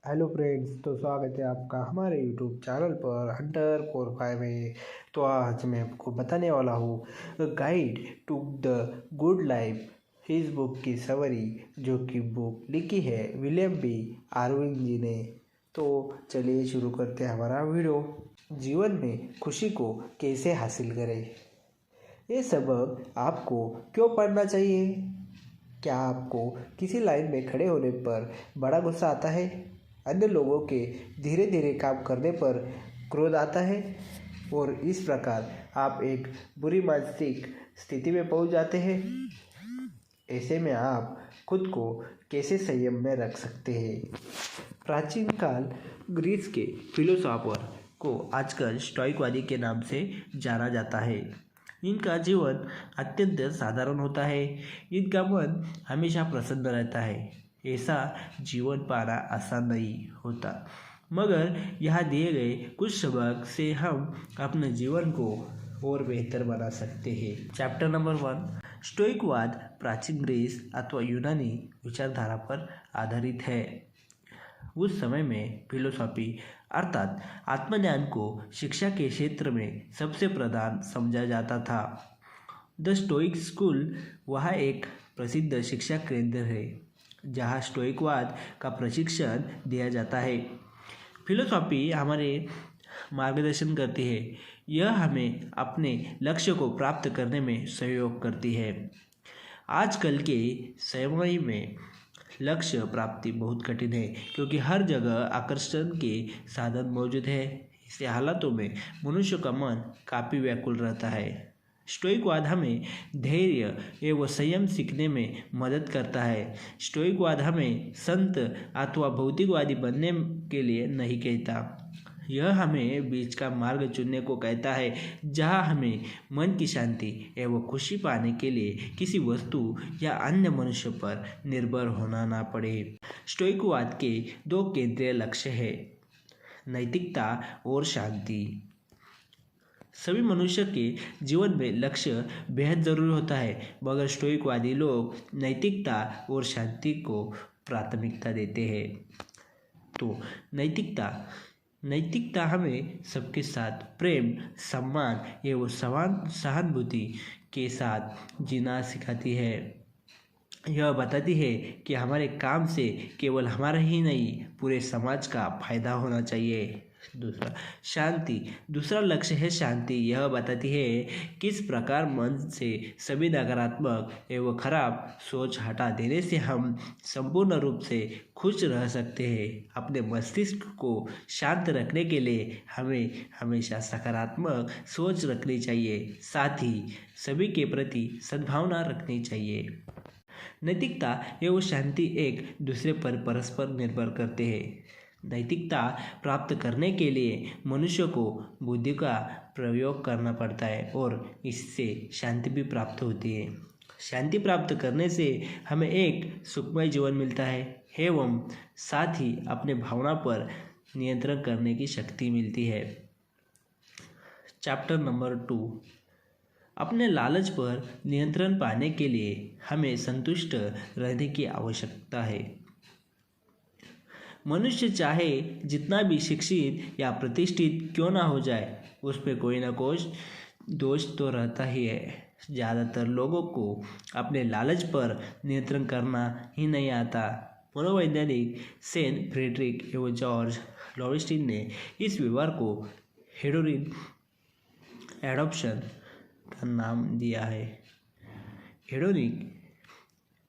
Hello friends, तो स्वागत है आपका हमारे यूट्यूब चैनल पर हंटर 45 में। तो आज मैं आपको बताने वाला हूँ guide to the good life. इस बुक की समरी जो कि बुक लिखी है विलियम बी आर्विंग जी ने। तो चलिए शुरू करते हैं हमारा वीडियो। जीवन में खुशी को कैसे हासिल करें, ये सबक आपको क्यों पढ़ना चाहिए। क्या आपको किसी लाइन में खड़े होने पर बड़ा गुस्सा आता है? अन्य लोगों के धीरे धीरे काम करने पर क्रोध आता है और इस प्रकार आप एक बुरी मानसिक स्थिति में पहुंच जाते हैं? ऐसे में आप खुद को कैसे संयम में रख सकते हैं? प्राचीन काल ग्रीस के फिलोसोफर को आजकल स्टोइकवादी के नाम से जाना जाता है। इनका जीवन अत्यंत साधारण होता है। इनका मन हमेशा प्रसन्न रहता है। ऐसा जीवन पाना आसान नहीं होता, मगर यहाँ दिए गए कुछ सबक से हम अपने जीवन को और बेहतर बना सकते हैं। चैप्टर नंबर 1, स्टोइकवाद प्राचीन ग्रीस अथवा यूनानी विचारधारा पर आधारित है। उस समय में फिलोसॉफी अर्थात आत्मज्ञान को शिक्षा के क्षेत्र में सबसे प्रधान समझा जाता था। द स्टोइक स्कूल वह एक प्रसिद्ध शिक्षा केंद्र है जहाँ स्टोइकवाद का प्रशिक्षण दिया जाता है। फिलोसॉफी हमारे मार्गदर्शन करती है। यह हमें अपने लक्ष्य को प्राप्त करने में सहयोग करती है। आजकल के समय में लक्ष्य प्राप्ति बहुत कठिन है क्योंकि हर जगह आकर्षण के साधन मौजूद है। ऐसे हालातों में मनुष्य का मन काफ़ी व्याकुल रहता है। स्टोइकवाद हमें धैर्य एवं संयम सीखने में मदद करता है। स्टोइकवाद हमें संत अथवा भौतिकवादी बनने के लिए नहीं कहता। यह हमें बीच का मार्ग चुनने को कहता है जहां हमें मन की शांति एवं खुशी पाने के लिए किसी वस्तु या अन्य मनुष्य पर निर्भर होना ना पड़े। स्टोइकवाद के दो केंद्रीय लक्ष्य हैं, नैतिकता और शांति। सभी मनुष्य के जीवन में लक्ष्य बेहद जरूरी होता है, मगर स्टोइकवादी लोग नैतिकता और शांति को प्राथमिकता देते हैं। तो नैतिकता हमें सबके साथ प्रेम, सम्मान एवं सहानुभूति के साथ जीना सिखाती है। यह बताती है कि हमारे काम से केवल हमारा ही नहीं, पूरे समाज का फायदा होना चाहिए। दूसरा लक्ष्य है शांति। यह बताती है किस प्रकार मन से सभी नकारात्मक एवं खराब सोच हटा देने से हम संपूर्ण रूप से खुश रह सकते हैं। अपने मस्तिष्क को शांत रखने के लिए हमें हमेशा सकारात्मक सोच रखनी चाहिए, साथ ही सभी के प्रति सद्भावना रखनी चाहिए। नैतिकता एवं शांति एक दूसरे पर परस्पर निर्भर करते हैं। नैतिकता प्राप्त करने के लिए मनुष्य को बुद्धि का प्रयोग करना पड़ता है और इससे शांति भी प्राप्त होती है। शांति प्राप्त करने से हमें एक सुखमय जीवन मिलता है एवं साथ ही अपने भावना पर नियंत्रण करने की शक्ति मिलती है। चैप्टर नंबर 2, अपने लालच पर नियंत्रण पाने के लिए हमें संतुष्ट रहने की आवश्यकता है। मनुष्य चाहे जितना भी शिक्षित या प्रतिष्ठित क्यों ना हो जाए, उस पर कोई ना कोई दोष तो रहता ही है। ज़्यादातर लोगों को अपने लालच पर नियंत्रण करना ही नहीं आता। मनोवैज्ञानिक सेन फ्रेडरिक एवं जॉर्ज लॉविस्टिन ने इस व्यवहार को हेडोनिक एडॉप्शन का नाम दिया है। हेडोनिक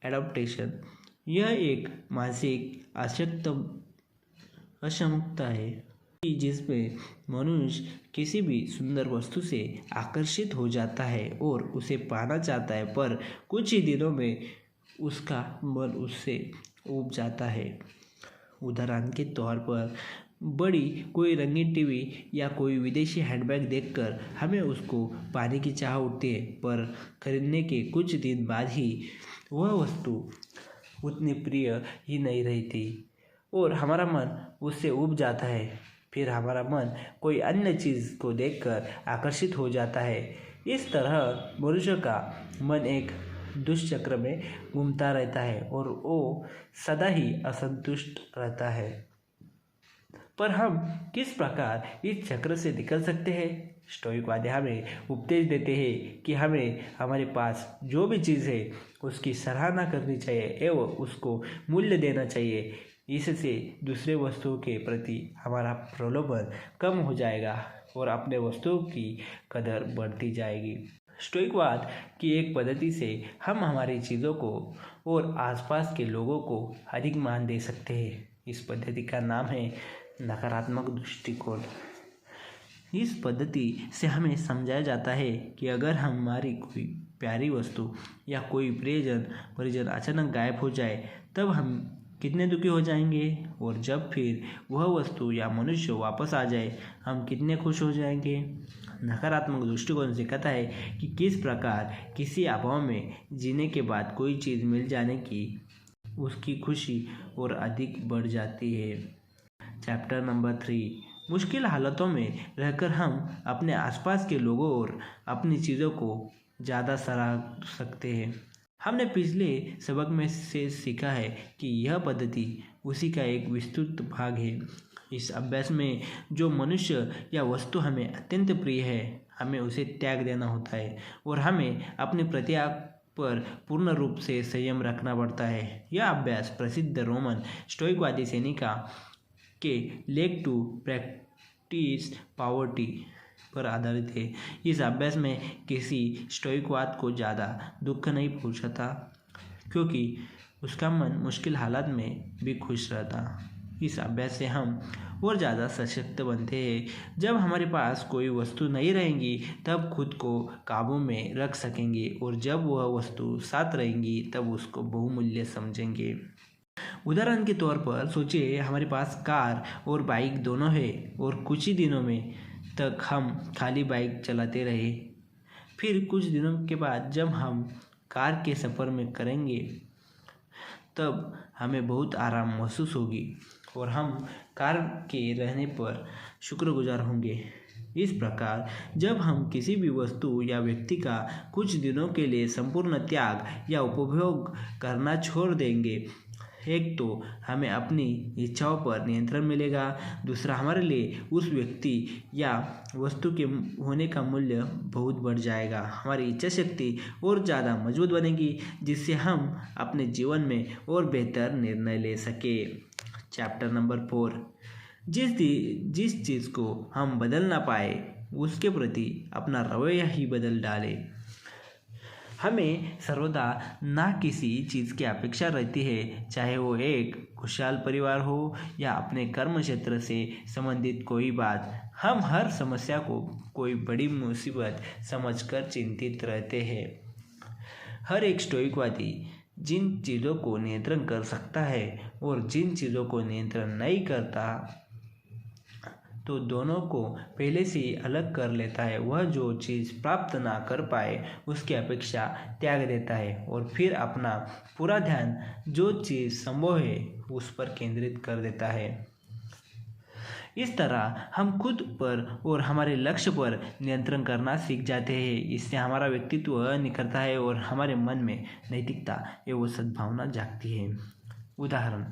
एडॉप्टेशन यह एक मानसिक अक्षमता है जिसमें मनुष्य किसी भी सुंदर वस्तु से आकर्षित हो जाता है और उसे पाना चाहता है, पर कुछ ही दिनों में उसका मन उससे ऊब जाता है। उदाहरण के तौर पर बड़ी कोई रंगीन टीवी या कोई विदेशी हैंडबैग देखकर हमें उसको पाने की चाह उठती है, पर खरीदने के कुछ दिन बाद ही वह वस्तु उतनी प्रिय ही नहीं रहती और हमारा मन उससे ऊब जाता है। फिर हमारा मन कोई अन्य चीज़ को देखकर आकर्षित हो जाता है। इस तरह मनुष्य का मन एक दुष्चक्र में घूमता रहता है और वो सदा ही असंतुष्ट रहता है। पर हम किस प्रकार इस चक्र से निकल सकते हैं? स्टोइकवादी हमें उपदेश देते हैं कि हमें हमारे पास जो भी चीज़ है उसकी सराहना करनी चाहिए एवं उसको मूल्य देना चाहिए। इससे दूसरे वस्तुओं के प्रति हमारा प्रलोभन कम हो जाएगा और अपने वस्तुओं की कदर बढ़ती जाएगी। स्टोइकवाद की एक पद्धति से हम हमारी चीज़ों को और आसपास के लोगों को अधिक मान दे सकते हैं। इस पद्धति का नाम है नकारात्मक दृष्टिकोण। इस पद्धति से हमें समझाया जाता है कि अगर हमारी कोई प्यारी वस्तु या कोई परिजन अचानक गायब हो जाए तब हम कितने दुखी हो जाएंगे, और जब फिर वह वस्तु या मनुष्य वापस आ जाए हम कितने खुश हो जाएंगे। नकारात्मक दृष्टिकोण से कहता है कि किस प्रकार किसी अभाव में जीने के बाद कोई चीज़ मिल जाने की उसकी खुशी और अधिक बढ़ जाती है। चैप्टर नंबर 3, मुश्किल हालतों में रहकर हम अपने आसपास के लोगों और अपनी चीज़ों को ज़्यादा सराह सकते हैं। हमने पिछले सबक में से सीखा है कि यह पद्धति उसी का एक विस्तृत भाग है। इस अभ्यास में जो मनुष्य या वस्तु हमें अत्यंत प्रिय है हमें उसे त्याग देना होता है और हमें अपने प्रत्याग पर पूर्ण रूप से संयम रखना पड़ता है। यह अभ्यास प्रसिद्ध रोमन स्टोइकवादी सेनेका के लेग टू प्रैक्टिस पॉवर्टी पर आधारित है। इस अभ्यास में किसी स्टोइकवाद को ज़्यादा दुख नहीं पहुंचता क्योंकि उसका मन मुश्किल हालात में भी खुश रहता। इस अभ्यास से हम और ज़्यादा सशक्त बनते हैं। जब हमारे पास कोई वस्तु नहीं रहेंगी तब खुद को काबू में रख सकेंगे और जब वह वस्तु साथ रहेंगी तब उसको बहुमूल्य समझेंगे। उदाहरण के तौर पर सोचिए हमारे पास कार और बाइक दोनों है और कुछ ही दिनों में तक हम खाली बाइक चलाते रहे। फिर कुछ दिनों के बाद जब हम कार के सफ़र में करेंगे तब हमें बहुत आराम महसूस होगी और हम कार के रहने पर शुक्रगुजार होंगे। इस प्रकार जब हम किसी भी वस्तु या व्यक्ति का कुछ दिनों के लिए संपूर्ण त्याग या उपभोग करना छोड़ देंगे, एक तो हमें अपनी इच्छाओं पर नियंत्रण मिलेगा, दूसरा हमारे लिए उस व्यक्ति या वस्तु के होने का मूल्य बहुत बढ़ जाएगा। हमारी इच्छा शक्ति और ज़्यादा मजबूत बनेगी जिससे हम अपने जीवन में और बेहतर निर्णय ले सके। चैप्टर नंबर 4, जिस चीज़ को हम बदल ना पाए उसके प्रति अपना रवैया ही बदल डालें। हमें सर्वदा ना किसी चीज़ की अपेक्षा रहती है, चाहे वो एक खुशहाल परिवार हो या अपने कर्म क्षेत्र से संबंधित कोई बात। हम हर समस्या को कोई बड़ी मुसीबत समझकर चिंतित रहते हैं। हर एक स्टोइकवादी जिन चीज़ों को नियंत्रण कर सकता है और जिन चीज़ों को नियंत्रण नहीं करता तो दोनों को पहले से ही अलग कर लेता है। वह जो चीज़ प्राप्त ना कर पाए उसकी अपेक्षा त्याग देता है और फिर अपना पूरा ध्यान जो चीज़ संभव है उस पर केंद्रित कर देता है। इस तरह हम खुद पर और हमारे लक्ष्य पर नियंत्रण करना सीख जाते हैं। इससे हमारा व्यक्तित्व निखरता है और हमारे मन में नैतिकता एवं सद्भावना जागती है। उदाहरण,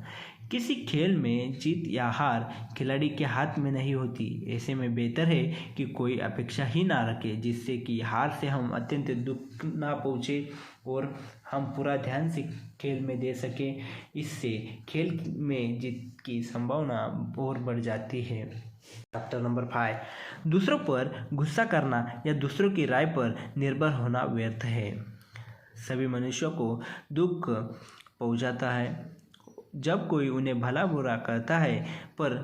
किसी खेल में जीत या हार खिलाड़ी के हाथ में नहीं होती। ऐसे में बेहतर है कि कोई अपेक्षा ही ना रखे जिससे कि हार से हम अत्यंत दुख ना पहुँचे और हम पूरा ध्यान से खेल में दे सकें। इससे खेल में जीत की संभावना और बढ़ जाती है। चैप्टर नंबर 5, दूसरों पर गुस्सा करना या दूसरों की राय पर निर्भर होना व्यर्थ है। सभी मनुष्यों को दुख पहुँचाता है जब कोई उन्हें भला बुरा करता है, पर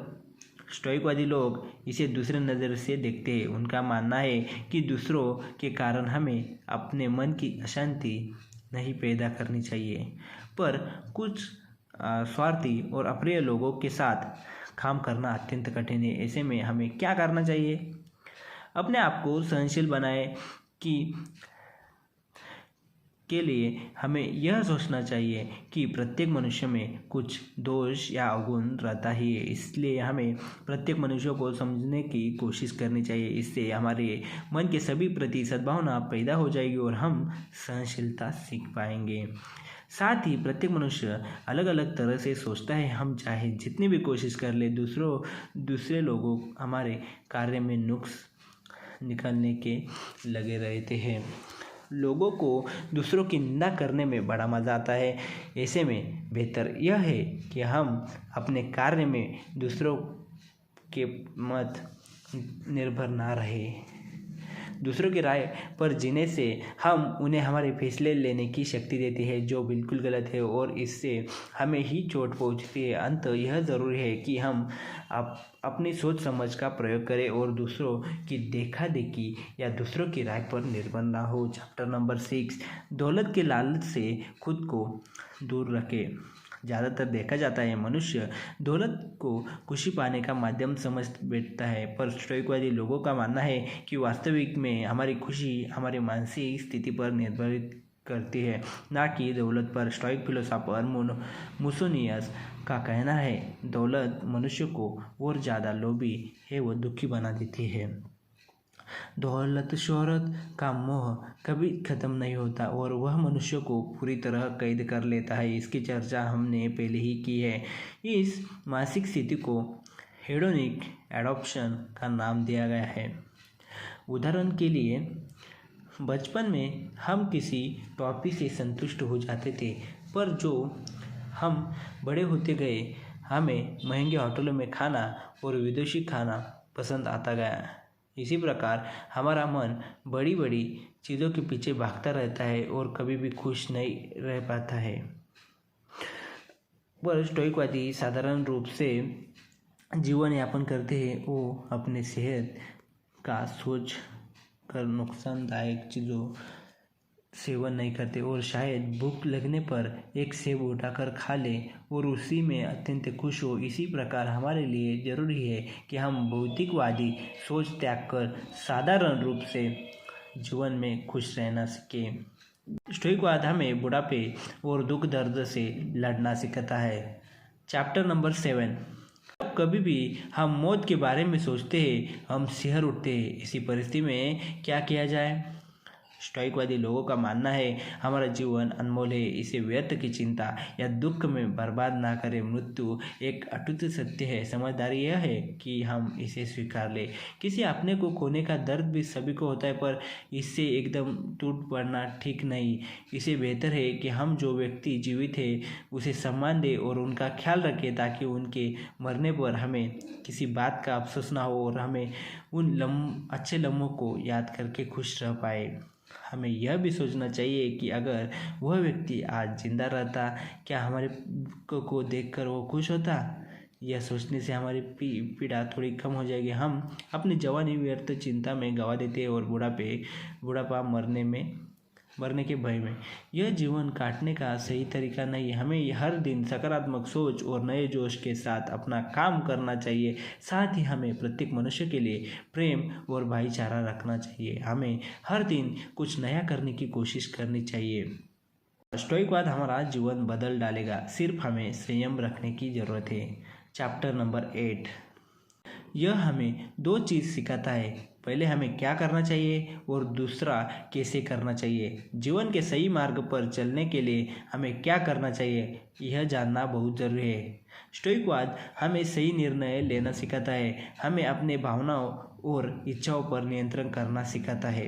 स्टोइकवादी लोग इसे दूसरे नज़र से देखते हैं। उनका मानना है कि दूसरों के कारण हमें अपने मन की अशांति नहीं पैदा करनी चाहिए, पर कुछ स्वार्थी और अप्रिय लोगों के साथ काम करना अत्यंत कठिन है। ऐसे में हमें क्या करना चाहिए? अपने आप को सहनशील बनाए के लिए हमें यह सोचना चाहिए कि प्रत्येक मनुष्य में कुछ दोष या अवगुण रहता ही है, इसलिए हमें प्रत्येक मनुष्य को समझने की कोशिश करनी चाहिए। इससे हमारे मन के सभी प्रति सद्भावना पैदा हो जाएगी और हम सहनशीलता सीख पाएंगे। साथ ही प्रत्येक मनुष्य अलग अलग तरह से सोचता है। हम चाहे जितनी भी कोशिश कर ले दूसरे लोगों हमारे कार्य में नुक्स निकालने के लगे रहते हैं। लोगों को दूसरों की निंदा करने में बड़ा मज़ा आता है। ऐसे में बेहतर यह है कि हम अपने कार्य में दूसरों के मत निर्भर ना रहे। दूसरों की राय पर जीने से हम उन्हें हमारे फैसले लेने की शक्ति देती है, जो बिल्कुल गलत है और इससे हमें ही चोट पहुंचती है। अंत यह ज़रूरी है कि हम अपनी सोच समझ का प्रयोग करें और दूसरों की देखा देखी या दूसरों की राय पर निर्भर ना हो। चैप्टर नंबर 6, दौलत के लालच से खुद को दूर रखें। ज़्यादातर देखा जाता है मनुष्य दौलत को खुशी पाने का माध्यम समझ बैठता है, पर स्टोइकवादी लोगों का मानना है कि वास्तविक में हमारी खुशी हमारी मानसिक स्थिति पर निर्भर करती है, ना कि दौलत पर। स्टोइक फिलोसोफर मुसोनियस का कहना है, दौलत मनुष्य को और ज़्यादा लोभी है वो दुखी बना देती है। दौलत शोहरत का मोह कभी ख़त्म नहीं होता और वह मनुष्य को पूरी तरह कैद कर लेता है। इसकी चर्चा हमने पहले ही की है। इस मानसिक स्थिति को हेडोनिक एडॉप्शन का नाम दिया गया है। उदाहरण के लिए, बचपन में हम किसी टॉफी से संतुष्ट हो जाते थे, पर जो हम बड़े होते गए हमें महंगे होटलों में खाना और विदेशी खाना पसंद आता गया। इसी प्रकार हमारा मन बड़ी बड़ी चीज़ों के पीछे भागता रहता है और कभी भी खुश नहीं रह पाता है। पर स्टोइकवादी साधारण रूप से जीवन यापन करते हैं। वो अपने सेहत का सोच कर नुकसानदायक चीज़ों सेवन नहीं करते और शायद भूख लगने पर एक सेब उठाकर खा ले और उसी में अत्यंत खुश हो। इसी प्रकार हमारे लिए जरूरी है कि हम भौतिकवादी सोच त्याग कर साधारण रूप से जीवन में खुश रहना सीखें। स्टोइकवाद हमें बुढ़ापे और दुख दर्द से लड़ना सिखाता है। चैप्टर नंबर 7, कभी भी हम मौत के बारे में सोचते हैं हम सिहर उठते हैं। इसी परिस्थिति में क्या किया जाए? स्टोइकवादी लोगों का मानना है हमारा जीवन अनमोल है, इसे व्यर्थ की चिंता या दुख में बर्बाद ना करें। मृत्यु एक अटूट सत्य है। समझदारी यह है कि हम इसे स्वीकार लें। किसी अपने को खोने का दर्द भी सभी को होता है, पर इससे एकदम टूट पड़ना ठीक नहीं। इससे बेहतर है कि हम जो व्यक्ति जीवित है उसे सम्मान दें और उनका ख्याल रखें, ताकि उनके मरने पर हमें किसी बात का अफसोस ना हो और हमें उन अच्छे लम्हों को याद करके खुश रह पाए। हमें यह भी सोचना चाहिए कि अगर वह व्यक्ति आज जिंदा रहता, क्या हमारे को देखकर वो खुश होता? यह सोचने से हमारी पीड़ा थोड़ी कम हो जाएगी। हम अपनी जवानी व्यर्थ चिंता में गंवा देते हैं और बुढ़ापा मरने के भय में। यह जीवन काटने का सही तरीका नहीं। हमें हर दिन सकारात्मक सोच और नए जोश के साथ अपना काम करना चाहिए। साथ ही हमें प्रत्येक मनुष्य के लिए प्रेम और भाईचारा रखना चाहिए। हमें हर दिन कुछ नया करने की कोशिश करनी चाहिए। स्टोइकवाद हमारा जीवन बदल डालेगा, सिर्फ हमें संयम रखने की ज़रूरत है। चैप्टर नंबर 8, यह हमें 2 चीज़ सिखाता है। पहले हमें क्या करना चाहिए और दूसरा कैसे करना चाहिए। जीवन के सही मार्ग पर चलने के लिए हमें क्या करना चाहिए, यह जानना बहुत ज़रूरी है। स्टोइकवाद हमें सही निर्णय लेना सिखाता है। हमें अपने भावनाओं और इच्छाओं पर नियंत्रण करना सिखाता है।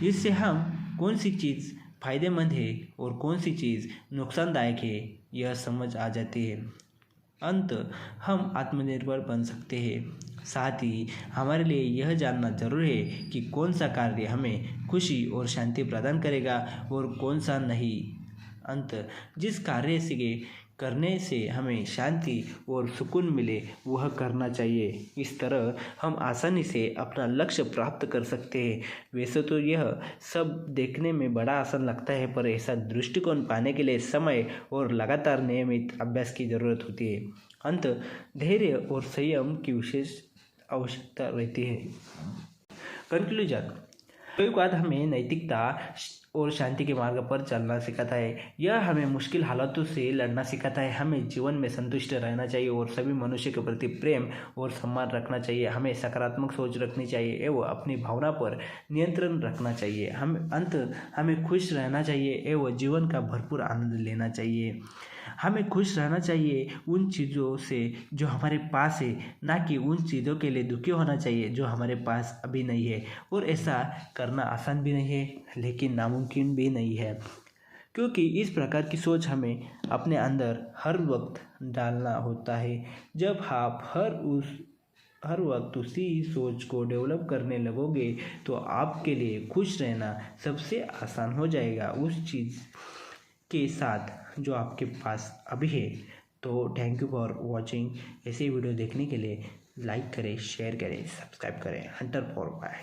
इससे हम कौन सी चीज़ फायदेमंद है और कौन सी चीज़ नुकसानदायक है यह समझ आ जाती है। अंत हम आत्मनिर्भर बन सकते हैं। साथ ही हमारे लिए यह जानना जरूरी है कि कौन सा कार्य हमें खुशी और शांति प्रदान करेगा और कौन सा नहीं। अंत जिस कार्य से करने से हमें शांति और सुकून मिले वह करना चाहिए। इस तरह हम आसानी से अपना लक्ष्य प्राप्त कर सकते हैं। वैसे तो यह सब देखने में बड़ा आसान लगता है, पर ऐसा दृष्टिकोण पाने के लिए समय और लगातार नियमित अभ्यास की ज़रूरत होती है। अंत धैर्य और संयम की विशेष आवश्यकता रहती है। कंक्लूजन, स्टोइकवाद हमें नैतिकता, और शांति के मार्ग पर चलना सिखाता है। यह हमें मुश्किल हालातों से लड़ना सिखाता है। हमें जीवन में संतुष्ट रहना चाहिए और सभी मनुष्य के प्रति प्रेम और सम्मान रखना चाहिए। हमें सकारात्मक सोच रखनी चाहिए एवं अपनी भावना पर नियंत्रण रखना चाहिए। हमें खुश रहना चाहिए एवं जीवन का भरपूर आनंद लेना चाहिए। हमें खुश रहना चाहिए उन चीज़ों से जो हमारे पास है, ना कि उन चीज़ों के लिए दुखी होना चाहिए जो हमारे पास अभी नहीं है। और ऐसा करना आसान भी नहीं है, लेकिन नामुमकिन भी नहीं है, क्योंकि इस प्रकार की सोच हमें अपने अंदर हर वक्त डालना होता है। जब आप हर वक्त उसी सोच को डेवलप करने लगोगे तो आपके लिए खुश रहना सबसे आसान हो जाएगा उस चीज़ के साथ जो आपके पास अभी है। तो थैंक यू फॉर वॉचिंग। ऐसे वीडियो देखने के लिए लाइक करें, शेयर करें, सब्सक्राइब करें। Hunter for bye.